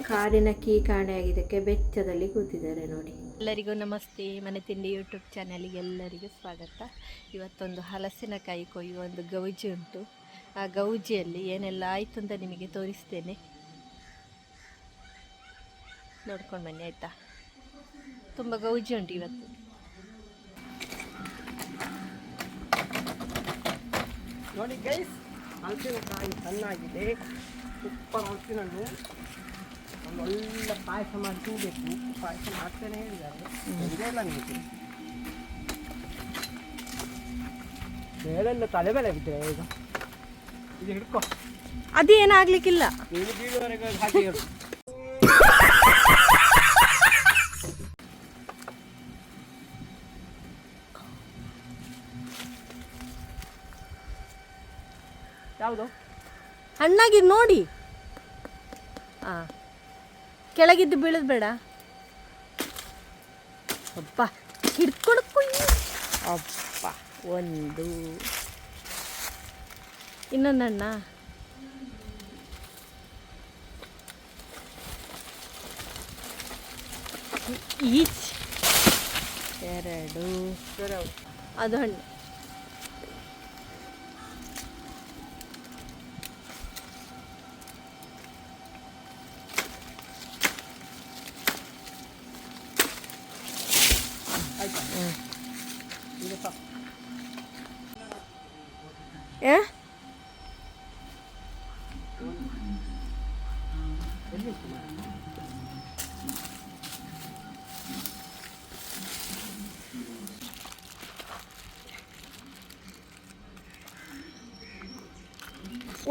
ಕಾರಿನ ಕೀ ಕಾಣೆಯಾಗಿದ್ದಕ್ಕೆ ಬೆಚ್ಚದಲ್ಲಿ ಕೂತಿದ್ದಾರೆ ನೋಡಿ. ಎಲ್ಲರಿಗೂ ನಮಸ್ತೆ. ಮನೆ ತಿಂಡಿ ಯೂಟ್ಯೂಬ್ ಚಾನಲ್ಗೆ ಎಲ್ಲರಿಗೂ ಸ್ವಾಗತ. ಇವತ್ತೊಂದು ಹಲಸಿನಕಾಯಿ ಕೊಯ್ಯುವ ಒಂದು ಗೌಜಿ ಉಂಟು. ಆ ಗೌಜಿಯಲ್ಲಿ ಏನೆಲ್ಲ ಆಯಿತು ಅಂತ ನಿಮಗೆ ತೋರಿಸ್ತೇನೆ, ನೋಡ್ಕೊಂಡು ಬನ್ನಿ ಆಯಿತಾ. ತುಂಬ ಗೌಜಿ ಉಂಟು ಇವತ್ತು. ನೋಡಿ ಗೈಸ್, ಹಲಸಿನಕಾಯಿ ಚೆನ್ನಾಗಿದೆ, ಸೂಪರ್ ಹಲಸಿನ ಹಣ್ಣು. ಒಂದು ಒಳ್ಳೆ ಪಾಯಸ ಮಾಡಿ ತೂಬೇಕು. ಪಾಯಸ ಮಾಡ್ತೇನೆ ಹೇಳಿದ್ದಾರೆ, ಇದೆಲ್ಲ ನಿಮಗೆ ಬೇಳೆಲ್ಲ ತಲೆ ಮೇಲೆ ಬಿದ್ದರೆ ಈಗ ಇದು ಹಿಡ್ಕೊ, ಅದೇನಾಗ್ಲಿಕ್ಕಿಲ್ಲ. ನೀನು ಬೀಳುವವರೆಗೆ ಹಾಗೆ ಹೇಳು. ಯಾವುದು ಹಣ್ಣಾಗಿ ನೋಡಿ. ಹಾಂ, ಕೆಳಗಿದ್ದು ಬೀಳೋದು ಬೇಡ. ಅಪ್ಪ ಹಿಡ್ಕೊಂಡು ಕುಯ್ಯಿ. ಅಪ್ಪ, ಒಂದು ಇನ್ನೊಂದು ಹಣ್ಣ. ಈಚ್ ಎರಡು, ಅದು ಹಣ್ಣು.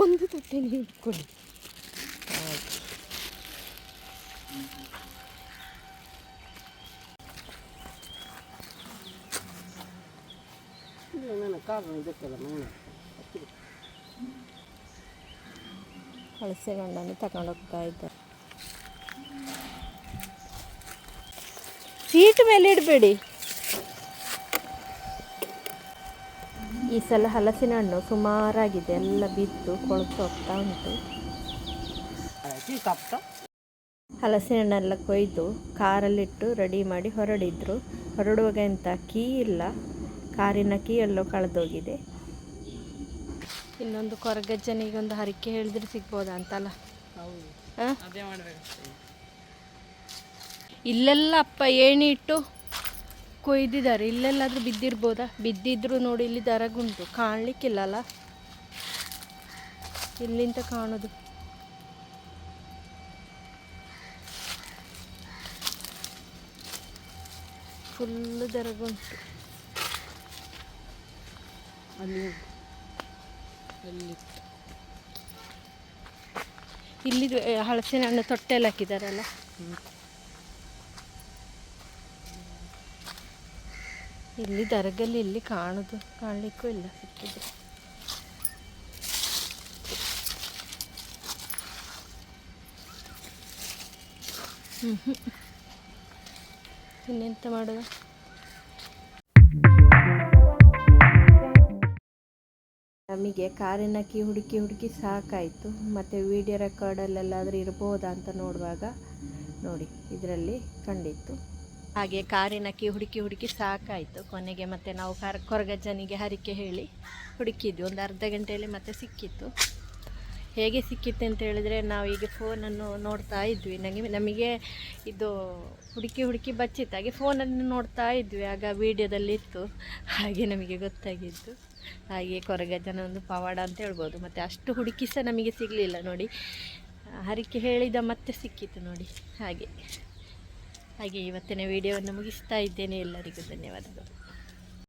ಒಂದು ತೊಟ್ಟೆಲಿ ಇಟ್ಕೊಳ್ಳಿ. ಹಲಸಿನ ಹಣ್ಣನ್ನು ತಗೊಂಡು ಹೋಗ್ತಾ ಇದ್ದಾರೆ. ಸೀಟ್ ಮೇಲೆ ಇಡಬೇಡಿ. ಈ ಸಲ ಹಲಸಿನ ಹಣ್ಣು ಸುಮಾರಾಗಿದೆ, ಎಲ್ಲ ಬಿದ್ದು ಕೊಳತು ಹೋಗ್ತಾ ಉಂಟು. ಹಲಸಿನ ಹಣ್ಣೆಲ್ಲ ಕೊಯ್ದು ಕಾರಲ್ಲಿಟ್ಟು ರೆಡಿ ಮಾಡಿ ಹೊರಡುವಾಗ ಎಂತ ಕೀ ಇಲ್ಲ, ಕಾರಿನ ಕೀ ಎಲ್ಲೋ ಕಳೆದೋಗಿದೆ. ಇನ್ನೊಂದು ಕೊರಗಜ್ಜನಿಗೆ ಒಂದು ಹರಕೆ ಹೇಳಿದ್ರೆ ಸಿಗ್ಬೋದಾ ಅಂತಲ್ಲ. ಇಲ್ಲೆಲ್ಲ ಅಪ್ಪ ಏಣಿ ಇಟ್ಟು ಕೊಯ್ದಿದ್ದಾರೆ. ಇಲ್ಲೆಲ್ಲಾದ್ರೂ ಬಿದ್ದಿರ್ಬೋದಾ? ಬಿದ್ದಿದ್ರು ನೋಡಿ, ಇಲ್ಲಿ ದರಗುಂಟು, ಕಾಣಲಿಕ್ಕಿಲ್ಲಲ್ಲ, ಇಲ್ಲಿಂದ ಕಾಣೋದು. ಫುಲ್ಲು ದರಗುಂಟು. ಇಲ್ಲಿ ಹಲಸಿನ ಹಣ್ಣು ತೊಟ್ಟೆಲ್ಲ ಹಾಕಿದಾರಲ್ಲ. ಇಲ್ಲಿ ದರಗಲ್ಲಿ ಇಲ್ಲಿ ಕಾಣಲಿಕ್ಕೂ ಇಲ್ಲ, ಸಿಕ್ಕಿದ್ರೆ. ಇನ್ನೆಂತ ಮಾಡೋದು? ನಮಗೆ ಕಾರಿನ ಕೀ ಹುಡುಕಿ ಸಾಕಾಯಿತು. ಮತ್ತು ವಿಡಿಯೋ ರೆಕಾರ್ಡಲ್ಲೆಲ್ಲಾದರೂ ಇರ್ಬೋದಾ ಅಂತ ನೋಡುವಾಗ ನೋಡಿ ಇದರಲ್ಲಿ ಕಂಡಿತ್ತು. ಹಾಗೆ ಕಾರಿನ ಕೀ ಹುಡುಕಿ ಸಾಕಾಯಿತು. ಕೊನೆಗೆ ಮತ್ತೆ ನಾವು ಕೊರಗಜ್ಜನಿಗೆ ಹರಕೆ ಹೇಳಿ ಹುಡುಕಿದ್ವಿ. ಒಂದು ಅರ್ಧ ಗಂಟೆಯಲ್ಲಿ ಮತ್ತೆ ಸಿಕ್ಕಿತ್ತು. ಹೇಗೆ ಸಿಕ್ಕಿತ್ತು ಅಂತ ಹೇಳಿದರೆ, ನಾವೀಗ ಫೋನನ್ನು ನೋಡ್ತಾ ಇದ್ವಿ. ನಮಗೆ ಇದು ಹುಡುಕಿ ಬಚ್ಚಿತ್ತು. ಹಾಗೆ ಫೋನನ್ನು ನೋಡ್ತಾ ಇದ್ವಿ, ಆಗ ವೀಡಿಯೋದಲ್ಲಿತ್ತು. ಹಾಗೆ ನಮಗೆ ಗೊತ್ತಾಗಿದ್ದು. ಹಾಗೆ ಕೊರಗಜ್ಜನ ಒಂದು ಪವಾಡ ಅಂತ ಹೇಳ್ಬೋದು. ಮತ್ತು ಅಷ್ಟು ಹುಡುಕಿ ಸಹ ನಮಗೆ ಸಿಗಲಿಲ್ಲ ನೋಡಿ. ಹರಕೆ ಹೇಳಿದ ಮತ್ತೆ ಸಿಕ್ಕಿತ್ತು ನೋಡಿ. ಹಾಗೆ ಇವತ್ತಿನ ವಿಡಿಯೋವನ್ನು ಮುಗಿಸ್ತಾ ಇದ್ದೇನೆ. ಎಲ್ಲರಿಗೂ ಧನ್ಯವಾದಗಳು.